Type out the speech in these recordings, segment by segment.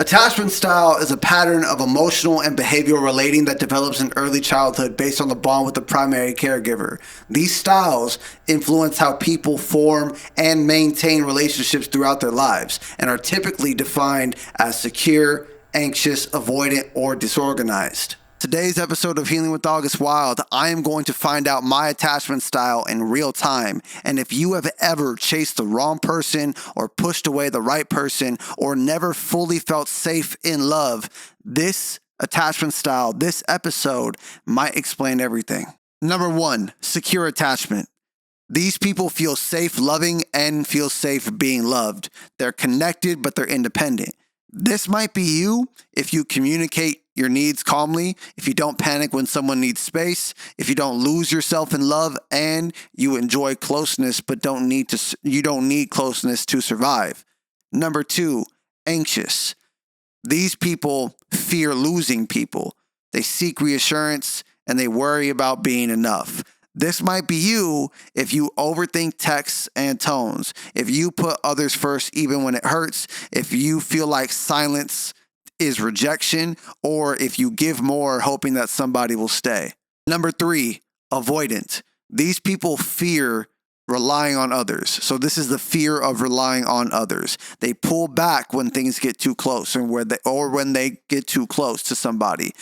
Attachment style is a pattern of emotional and behavioral relating that develops in early childhood based on the bond with the primary caregiver. These styles influence how people form and maintain relationships throughout their lives and are typically defined as secure, anxious, avoidant, or disorganized. Today's episode of Healing with August Wild, I am going to find out my attachment style in real time. And if you have ever chased the wrong person or pushed away the right person or never fully felt safe in love, this attachment style, this episode might explain everything. Number 1, secure attachment. These people feel safe loving and feel safe being loved. They're connected, but they're independent. This might be you if you communicate your needs calmly, if you don't panic when someone needs space, if you don't lose yourself in love, and you enjoy closeness but you don't need closeness to survive. Number 2, anxious. These people fear losing people. They seek reassurance and they worry about being enough. This might be you if you overthink texts and tones, if you put others first even when it hurts, if you feel like silence is rejection, or if you give more hoping that somebody will stay. Number 3, avoidant. These people fear relying on others. So this is the fear of relying on others. They pull back when things get too close or when they get too close to somebody.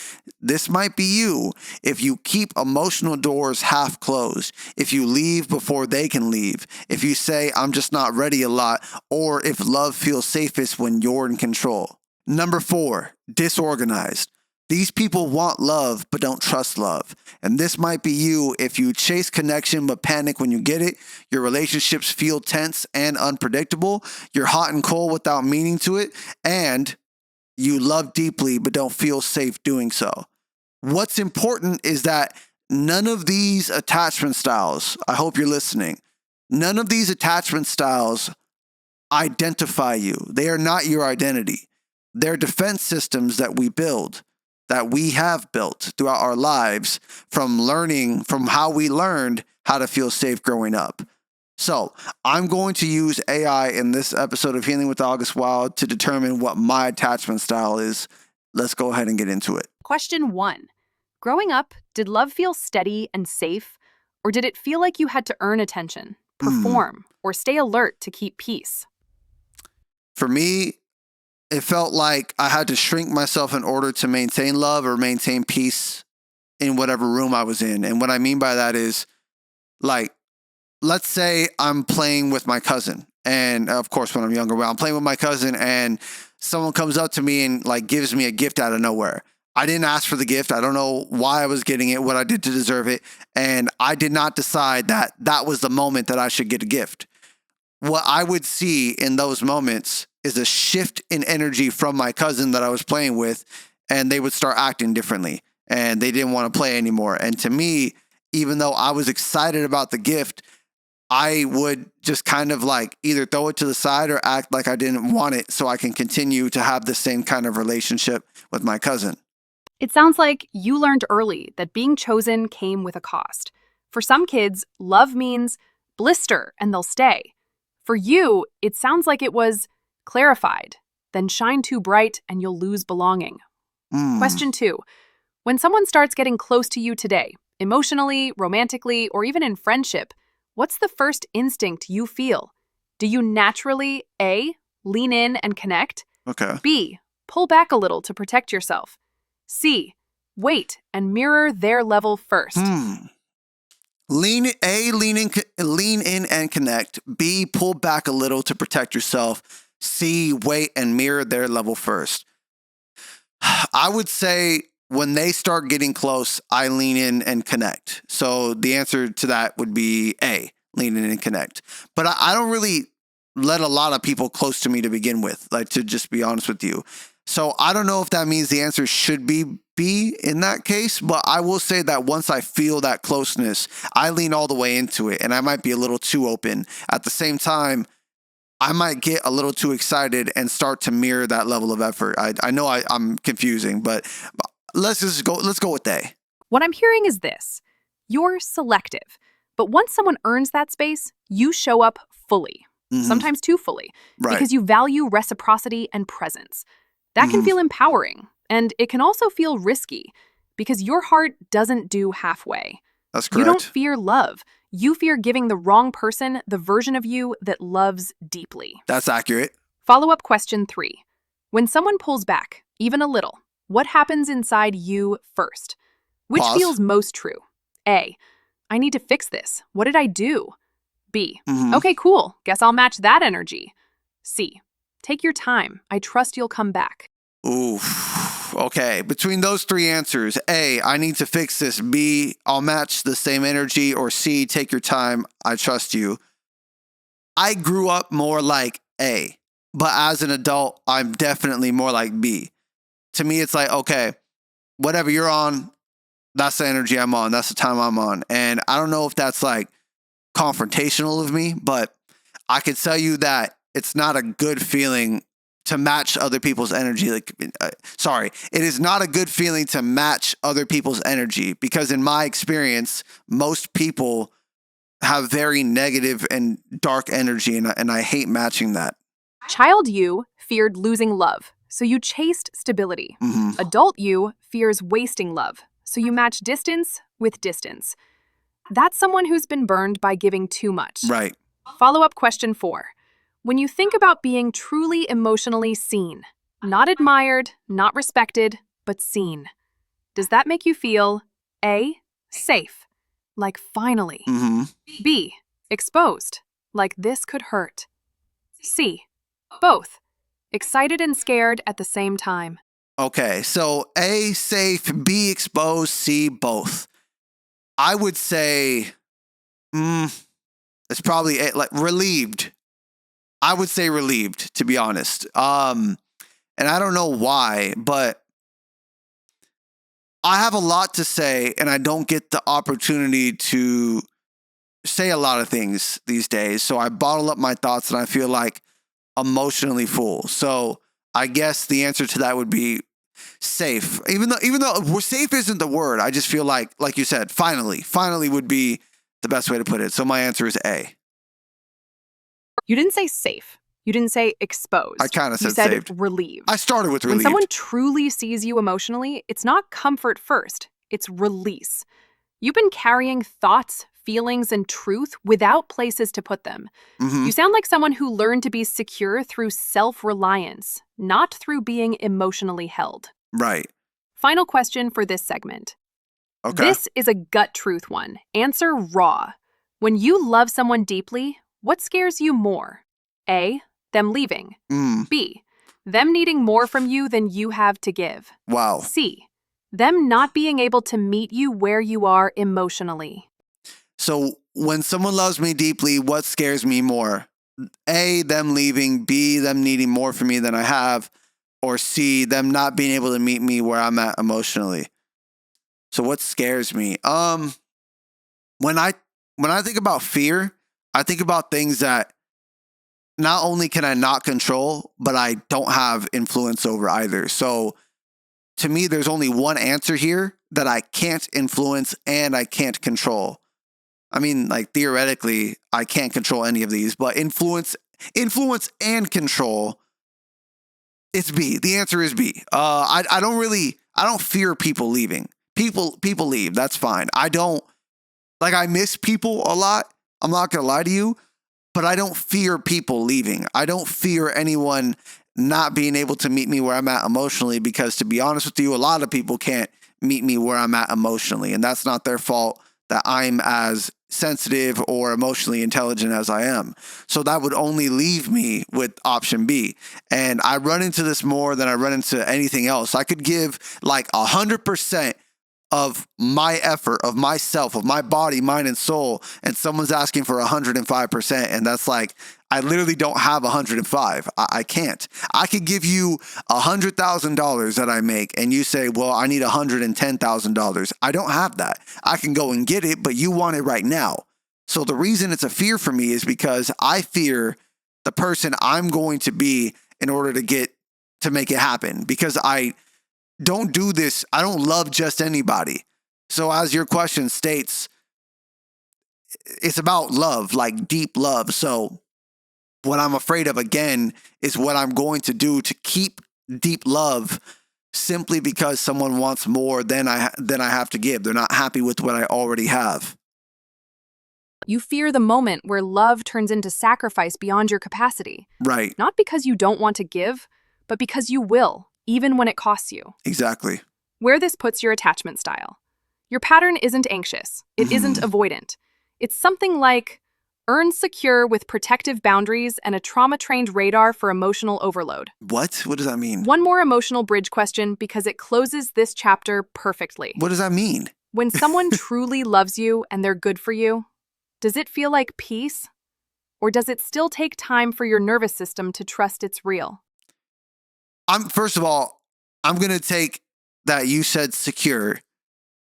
This might be you if you keep emotional doors half closed, if you leave before they can leave, if you say, I'm just not ready a lot, or if love feels safest when you're in control. Number 4, disorganized. These people want love but don't trust love. And this might be you if you chase connection but panic when you get it. Your relationships feel tense and unpredictable. You're hot and cold without meaning to it. And you love deeply but don't feel safe doing so. What's important is that none of these attachment styles, I hope you're listening, none of these attachment styles identify you. They are not your identity. They're defense systems that we have built throughout our lives from how we learned how to feel safe growing up. So I'm going to use AI in this episode of Healing with August Wild to determine what my attachment style is. Let's go ahead and get into it. Question 1. Growing up, did love feel steady and safe, or did it feel like you had to earn attention, perform, or stay alert to keep peace? For me, it felt like I had to shrink myself in order to maintain love or maintain peace in whatever room I was in. And what I mean by that is, like, let's say I'm playing with my cousin. And of course, when I'm younger, I'm playing with my cousin and someone comes up to me and like gives me a gift out of nowhere. I didn't ask for the gift. I don't know why I was getting it, what I did to deserve it. And I did not decide that that was the moment that I should get a gift. What I would see in those moments is a shift in energy from my cousin that I was playing with, and they would start acting differently and they didn't want to play anymore. And to me, even though I was excited about the gift, I would just kind of like either throw it to the side or act like I didn't want it so I can continue to have the same kind of relationship with my cousin. It sounds like you learned early that being chosen came with a cost. For some kids, love means blister and they'll stay. For you, it sounds like it was clarified, then shine too bright and you'll lose belonging. Question 2. When someone starts getting close to you today, emotionally, romantically, or even in friendship, what's the first instinct you feel? Do you naturally, A, lean in and connect? Okay. B, pull back a little to protect yourself? C, wait and mirror their level first? Lean in and connect. B, pull back a little to protect yourself. C, wait and mirror their level first. I would say when they start getting close, I lean in and connect. So the answer to that would be A, lean in and connect. But I don't really let a lot of people close to me to begin with, like, to just be honest with you. So I don't know if that means the answer should be B in that case, but I will say that once I feel that closeness, I lean all the way into it and I might be a little too open. At the same time, I might get a little too excited and start to mirror that level of effort. I know I'm confusing, but let's go with A. What I'm hearing is this. You're selective, but once someone earns that space, you show up fully, sometimes too fully, Right. because you value reciprocity and presence. That can feel empowering, and it can also feel risky because your heart doesn't do halfway. That's You don't correct. fear love. You fear giving the wrong person the version of you that loves deeply. That's accurate. Follow-up question 3. When someone pulls back, even a little, what happens inside you first? Which Pause. feels most true? A. I need to fix this. What did I do? B. Mhm. Okay, cool. Guess I'll match that energy. C. Take your time. I trust you'll come back. Oof. Okay. Between those three answers, A, I need to fix this. B, I'll match the same energy. Or C, take your time. I trust you. I grew up more like A, but as an adult, I'm definitely more like B. To me, it's like, okay, whatever you're on, that's the energy I'm on. That's the time I'm on. And I don't know if that's like confrontational of me, but I could tell you that it's not a good feeling to match other people's energy. It is not a good feeling to match other people's energy because in my experience, most people have very negative and dark energy, and I hate matching that. Child you feared losing love, so you chased stability. Adult you fears wasting love, so you match distance with distance. That's someone who's been burned by giving too much. Right. Follow-up question 4. When you think about being truly emotionally seen, not admired, not respected, but seen, does that make you feel A. Safe, like finally, B. Exposed, like this could hurt, C. Both, excited and scared at the same time? Okay. So A, safe, B, exposed, C, both. I would say it's probably A, like relieved. I would say relieved, to be honest. And I don't know why, but I have a lot to say and I don't get the opportunity to say a lot of things these days. So I bottle up my thoughts and I feel like emotionally full. So I guess the answer to that would be safe. Even though safe isn't the word, I just feel like you said, finally would be the best way to put it. So my answer is A. You didn't say safe. You didn't say exposed. I kind of You said said saved. relieved. I started with When relieved. someone truly sees you emotionally, it's not comfort first, it's release. You've been carrying thoughts, feelings, and truth without places to put them. You sound like someone who learned to be secure through self-reliance, not through being emotionally held. Right. Final question for this segment. Okay. This is a gut truth one. Answer raw. When you love someone deeply, what scares you more? A. Them leaving. B. Them needing more from you than you have to give. Wow. C. Them not being able to meet you where you are emotionally. So when someone loves me deeply, what scares me more? A, them leaving. B, them needing more from me than I have. Or C, them not being able to meet me where I'm at emotionally. So what scares me? When I think about fear, I think about things that not only can I not control, but I don't have influence over either. So to me, there's only one answer here that I can't influence and I can't control. I mean, like theoretically, I can't control any of these, but influence and control, it's B. The answer is B. I don't fear people leaving. People leave. That's fine. I miss people a lot. I'm not gonna lie to you, but I don't fear people leaving. I don't fear anyone not being able to meet me where I'm at emotionally because, to be honest with you, a lot of people can't meet me where I'm at emotionally, and that's not their fault that I'm as sensitive or emotionally intelligent as I am. So that would only leave me with option B. And I run into this more than I run into anything else. I could give like 100% of my effort, of myself, of my body, mind, and soul, and someone's asking for 105%, and that's like, I literally don't have 105. I can't. I could give you $100,000 that I make, and you say, well, I need $110,000. I don't have that. I can go and get it, but you want it right now. So the reason it's a fear for me is because I fear the person I'm going to be in order to make it happen, because I don't do this. I don't love just anybody. So as your question states, it's about love, like deep love. So what I'm afraid of, again, is what I'm going to do to keep deep love simply because someone wants more than I have to give. They're not happy with what I already have. You fear the moment where love turns into sacrifice beyond your capacity. Right. Not because you don't want to give, but because you will, even when it costs you. Exactly. Where this puts your attachment style. Your pattern isn't anxious. It isn't avoidant. It's something like earn secure with protective boundaries and a trauma-trained radar for emotional overload. What? What does that mean? One more emotional bridge question because it closes this chapter perfectly. What does that mean? When someone truly loves you and they're good for you, does it feel like peace? Or does it still take time for your nervous system to trust it's real? First of all, I'm going to take that you said secure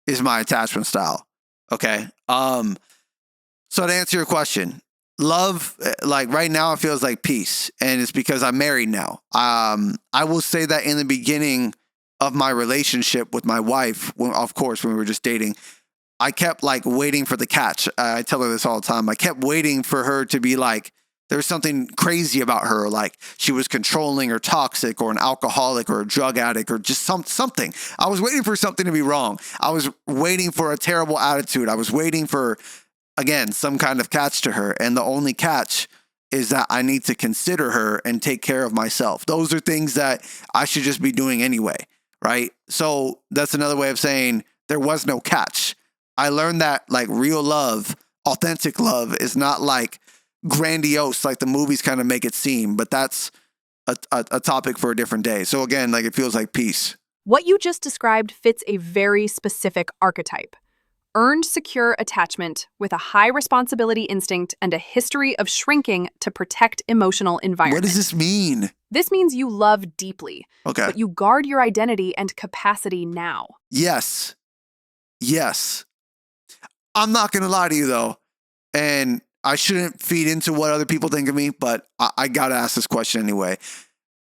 is my attachment style. Okay. So to answer your question, love, like right now, it feels like peace, and it's because I'm married now. I will say that in the beginning of my relationship with my wife, of course, when we were just dating, I kept like waiting for the catch. I tell her this all the time. I kept waiting for her to be like, there was something crazy about her, like she was controlling or toxic or an alcoholic or a drug addict or just something. I was waiting for something to be wrong. I was waiting for a terrible attitude. I was waiting for, again, some kind of catch to her. And the only catch is that I need to consider her and take care of myself. Those are things that I should just be doing anyway, right? So that's another way of saying there was no catch. I learned that like real love, authentic love is not like grandiose like the movies kind of make it seem, but that's a topic for a different day. So again, like it feels like peace. What you just described fits a very specific archetype. Earned secure attachment with a high responsibility instinct and a history of shrinking to protect emotional environment. What does this mean? This means you love deeply, Okay. but you guard your identity and capacity now. Yes. Yes. I'm not going to lie to you though. And I shouldn't feed into what other people think of me, but I got to ask this question anyway.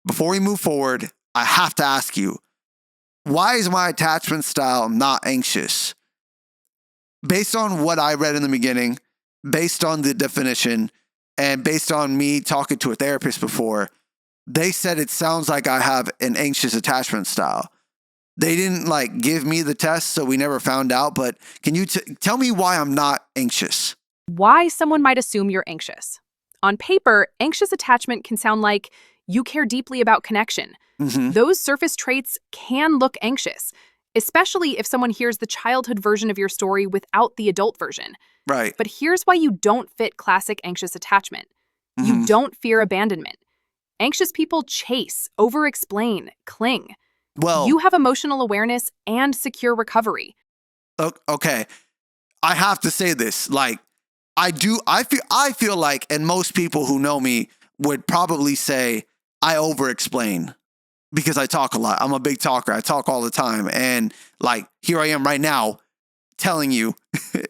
Before we move forward, I have to ask you, why is my attachment style not anxious? Based on what I read in the beginning, based on the definition, and based on me talking to a therapist before, they said it sounds like I have an anxious attachment style. They didn't like give me the test, so we never found out, but can you tell me why I'm not anxious? Why someone might assume you're anxious. On paper, anxious attachment can sound like you care deeply about connection. Those surface traits can look anxious, especially if someone hears the childhood version of your story without the adult version. Right. But here's why you don't fit classic anxious attachment. You don't fear abandonment. Anxious people chase, over-explain, cling. Well, You have emotional awareness and secure recovery. okay. I have to say this. Like, I feel like, and most people who know me would probably say I over-explain because I talk a lot. I'm a big talker. I talk all the time. And like, here I am right now telling you,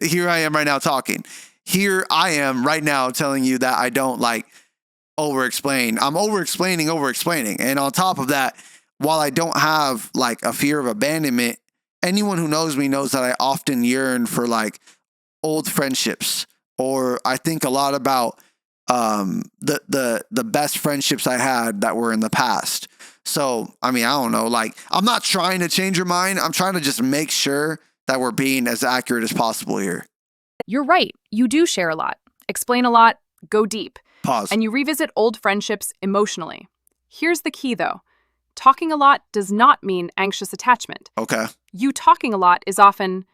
here I am right now talking. Here I am right now telling you that I don't like over-explain. I'm over-explaining. And on top of that, while I don't have like a fear of abandonment, anyone who knows me knows that I often yearn for like old friendships, or I think a lot about the best friendships I had that were in the past. So, I mean, I don't know, like I'm not trying to change your mind. I'm trying to just make sure that we're being as accurate as possible here. You're right. You do share a lot, explain a lot, go deep. Pause. And you revisit old friendships emotionally. Here's the key, though. Talking a lot does not mean anxious attachment. Okay. You talking a lot is often,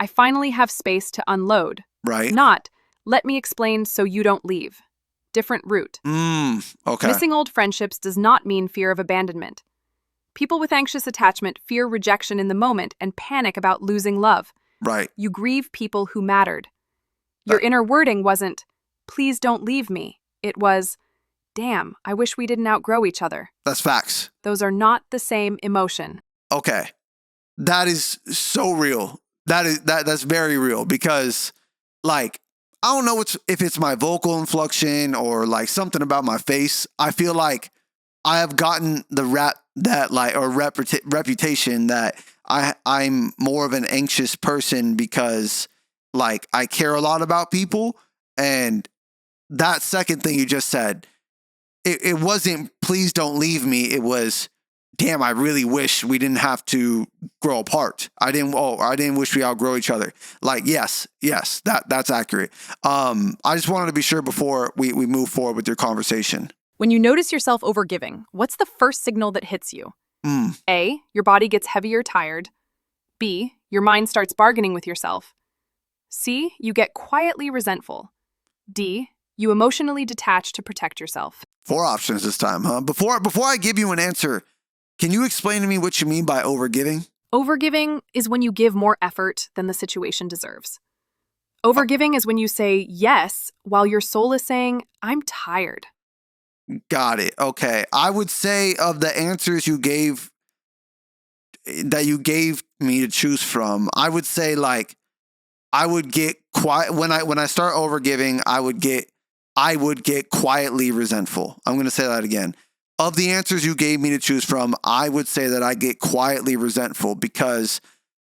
I finally have space to unload. Right. Not, let me explain so you don't leave. Different route. Okay. Missing old friendships does not mean fear of abandonment. People with anxious attachment fear rejection in the moment and panic about losing love. Right. You grieve people who mattered. Your inner wording wasn't, please don't leave me. It was, damn, I wish we didn't outgrow each other. That's facts. Those are not the same emotion. Okay. That is so real. That's very real because like I don't know if it's my vocal inflection or like something about my face. I feel like I have gotten the reputation that I'm more of an anxious person because like I care a lot about people. And that second thing you just said, it wasn't please don't leave me. It was damn, I really wish we didn't have to grow apart. I didn't wish we outgrow each other. Like, yes, that's accurate. I just wanted to be sure before we move forward with your conversation. When you notice yourself overgiving, what's the first signal that hits you? Mm, A, your body gets heavy or tired. B, your mind starts bargaining with yourself. C, you get quietly resentful. D, you emotionally detach to protect yourself. 4 options this time, huh? Before I give you an answer, can you explain to me what you mean by overgiving? Overgiving is when you give more effort than the situation deserves. Overgiving is when you say yes while your soul is saying, I'm tired. Got it. Okay. I would say of the answers you gave me to choose from, I would say like I would get quiet when I start overgiving, I would get quietly resentful. I'm going to say that again. Of the answers you gave me to choose from, I would say that I get quietly resentful because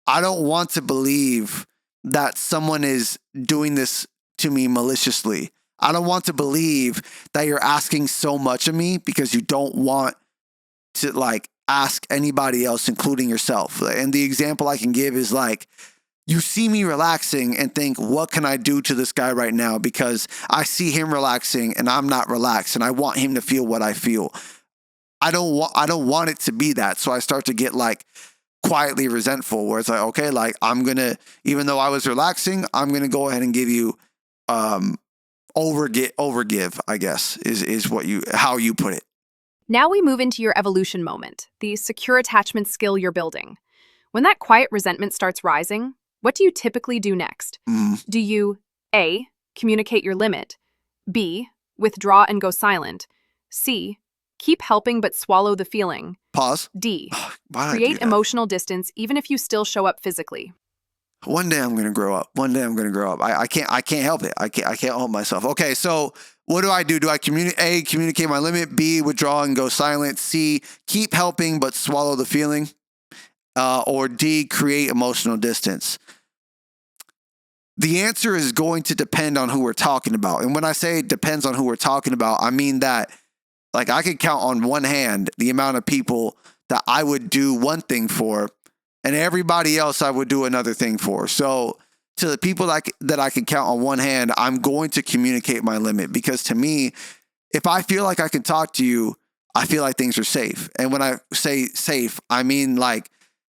I don't want to believe that someone is doing this to me maliciously. I don't want to believe that you're asking so much of me because you don't want to like ask anybody else, including yourself. And the example I can give is like, you see me relaxing and think, what can I do to this guy right now? Because I see him relaxing and I'm not relaxed and I want him to feel what I feel. I don't want it to be that. So I start to get like quietly resentful where it's like, okay, like even though I was relaxing, I'm going to go ahead and give you, overgive, I guess is how you put it. Now we move into your evolution moment, the secure attachment skill you're building. When that quiet resentment starts rising, what do you typically do next? Do you A, communicate your limit, B, withdraw and go silent, C, keep helping but swallow the feeling, Pause. D, Why did I do create that? emotional distance even if you still show up physically? One day I'm going to grow up. I can't help it. I can't help myself. Okay. So what do? Do I communicate my limit? B, withdraw and go silent. C, keep helping, but swallow the feeling. Or D, create emotional distance. The answer is going to depend on who we're talking about. And when I say it depends on who we're talking about, I mean that like I could count on one hand the amount of people that I would do one thing for and everybody else I would do another thing for. So to the people that I can count on one hand, I'm going to communicate my limit because to me, if I feel like I can talk to you, I feel like things are safe. And when I say safe, I mean like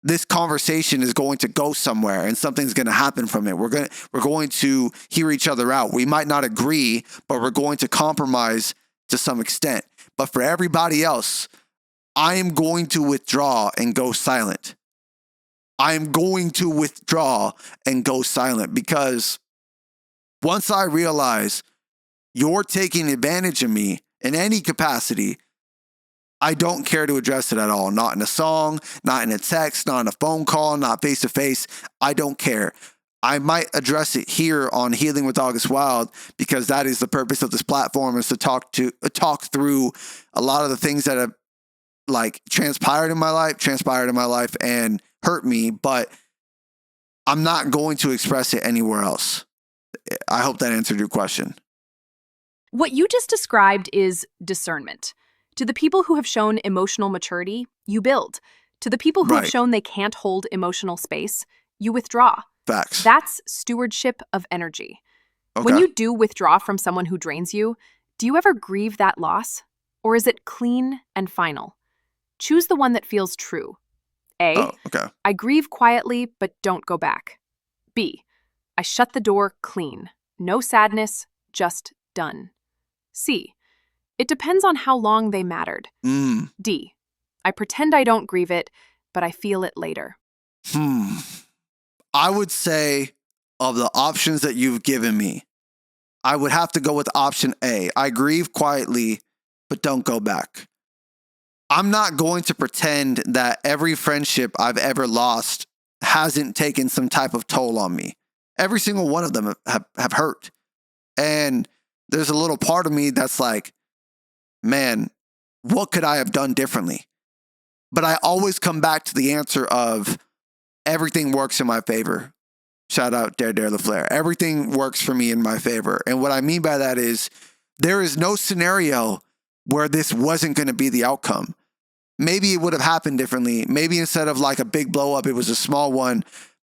this conversation is going to go somewhere and something's going to happen from it. We're going to hear each other out. We might not agree, but we're going to compromise to some extent. But for everybody else, I am going to withdraw and go silent. I'm going to withdraw and go silent because once I realize you're taking advantage of me in any capacity, I don't care to address it at all. Not in a song, not in a text, not in a phone call, not face to face. I don't care. I might address it here on Healing with August Wild because that is the purpose of this platform, is to talk through a lot of the things that have like transpired in my life and hurt me, but I'm not going to express it anywhere else. I hope that answered your question. What you just described is discernment. To the people who have shown emotional maturity, you build. To the people who have Right. shown they can't hold emotional space, you withdraw. Facts. That's stewardship of energy. Okay. When you do withdraw from someone who drains you, do you ever grieve that loss? Or is it clean and final? Choose the one that feels true. A, Oh, okay. I grieve quietly but don't go back. B, I shut the door clean. No sadness, just done. C, it depends on how long they mattered. D, I pretend I don't grieve it, but I feel it later. I would say of the options that you've given me, I would have to go with option A. I grieve quietly, but don't go back. I'm not going to pretend that every friendship I've ever lost hasn't taken some type of toll on me. Every single one of them have hurt. And there's a little part of me that's like, man, what could I have done differently? But I always come back to the answer of everything works in my favor. Shout out Dare LaFleur. Everything works for me in my favor. And what I mean by that is there is no scenario where this wasn't going to be the outcome. maybe it would have happened differently. Maybe instead of like a big blow up, it was a small one.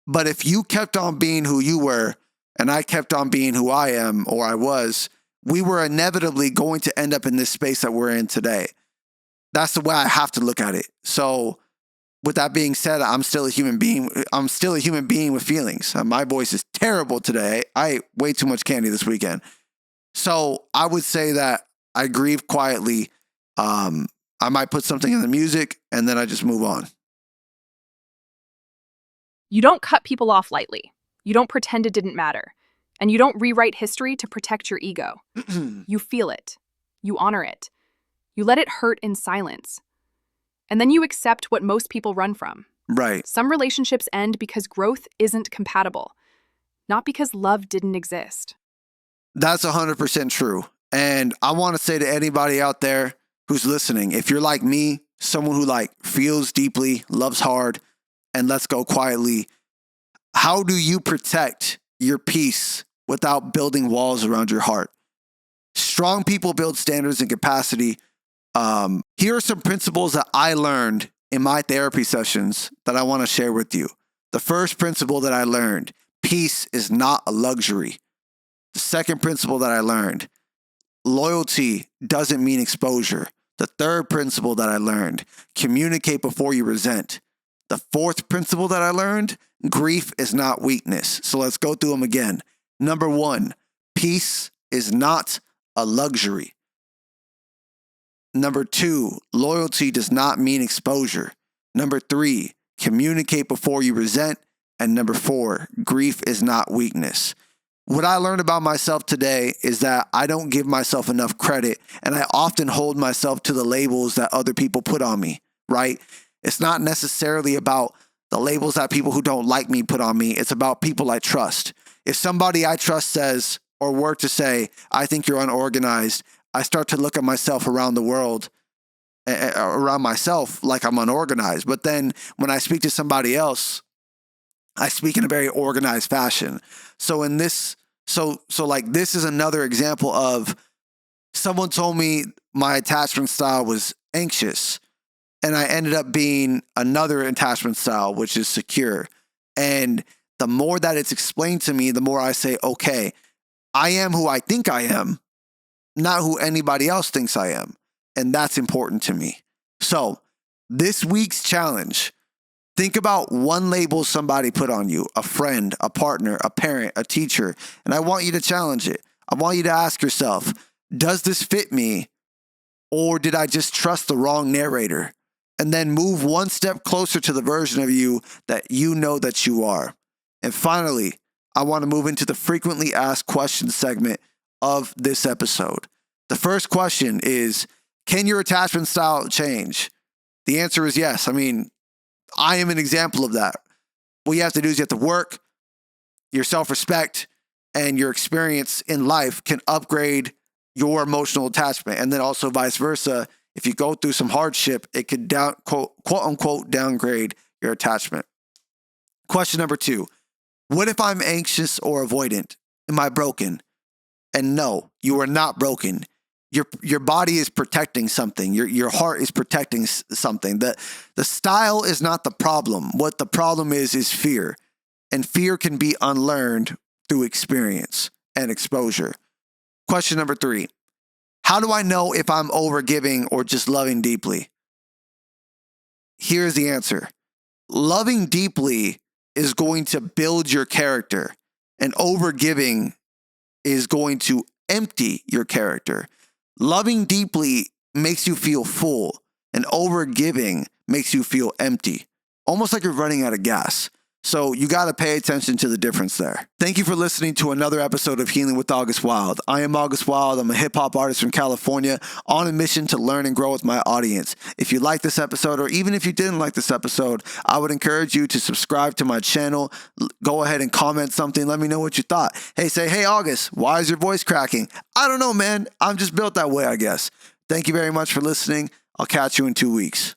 But if you kept on being who you were and I kept on being who I am or I was, we were inevitably going to end up in this space that we're in today. That's the way I have to look at it. So with that being said, I'm still a human being. I'm still a human being with feelings. My voice is terrible today. I ate way too much candy this weekend. So I would say that I grieve quietly. I might put something in the music and then I just move on. You don't cut people off lightly. You don't pretend it didn't matter. And you don't rewrite history to protect your ego. You feel it. You honor it. You let it hurt in silence. And then you accept what most people run from. Right. Some relationships end because growth isn't compatible, not because love didn't exist. That's 100% true. And I want to say to anybody out there who's listening, if you're like me, someone who like feels deeply, loves hard, and lets go quietly, how do you protect your peace without building walls around your heart? Strong people build standards and capacity. Here are some principles that I learned in my therapy sessions that I want to share with you. The first principle that I learned, peace is not a luxury. The second principle that I learned, loyalty doesn't mean exposure. The third principle that I learned, communicate before you resent. The fourth principle that I learned, grief is not weakness. So let's go through them again. Number one, peace is not a luxury. Number two, loyalty does not mean exposure. Number three, communicate before you resent. And number four, grief is not weakness. What I learned about myself today is that I don't give myself enough credit, and I often hold myself to the labels that other people put on me, right? It's not necessarily about the labels that people who don't like me put on me. It's about people I trust. If somebody I trust says or were to say, I think you're unorganized, I start to look at myself around the world, around myself like I'm unorganized. But then when I speak to somebody else, I speak in a very organized fashion. So in this, so like this is another example of someone told me my attachment style was anxious, and I ended up being another attachment style, which is secure. And the more that it's explained to me, the more I say, okay, I am who I think I am, not who anybody else thinks I am. And that's important to me. So this week's challenge, think about one label somebody put on you, a friend, a partner, a parent, a teacher, and I want you to challenge it. I want you to ask yourself, does this fit me, or did I just trust the wrong narrator? And then move one step closer to the version of you that you know that you are. And finally, I want to move into the frequently asked questions segment of this episode. The first question is, can your attachment style change? The answer is yes. I mean, I am an example of that. What you have to do is you have to work, your self-respect, and your experience in life can upgrade your emotional attachment. And then also vice versa. If you go through some hardship, it could quote unquote downgrade your attachment. Question number two, what if I'm anxious or avoidant? Am I broken? And no, you are not broken. Your body is protecting something. Your heart is protecting something. The style is not the problem. What the problem is fear. And fear can be unlearned through experience and exposure. Question number three. How do I know if I'm overgiving or just loving deeply? Here's the answer. Loving deeply is going to build your character, and overgiving is going to empty your character. Loving deeply makes you feel full, and overgiving makes you feel empty, almost like you're running out of gas. So you got to pay attention to the difference there. Thank you for listening to another episode of Healing with August Wild. I am August Wild. I'm a hip hop artist from California on a mission to learn and grow with my audience. If you like this episode, or even if you didn't like this episode, I would encourage you to subscribe to my channel. Go ahead and comment something. Let me know what you thought. Hey August, why is your voice cracking? I don't know, man. I'm just built that way, I guess. Thank you very much for listening. I'll catch you in 2 weeks.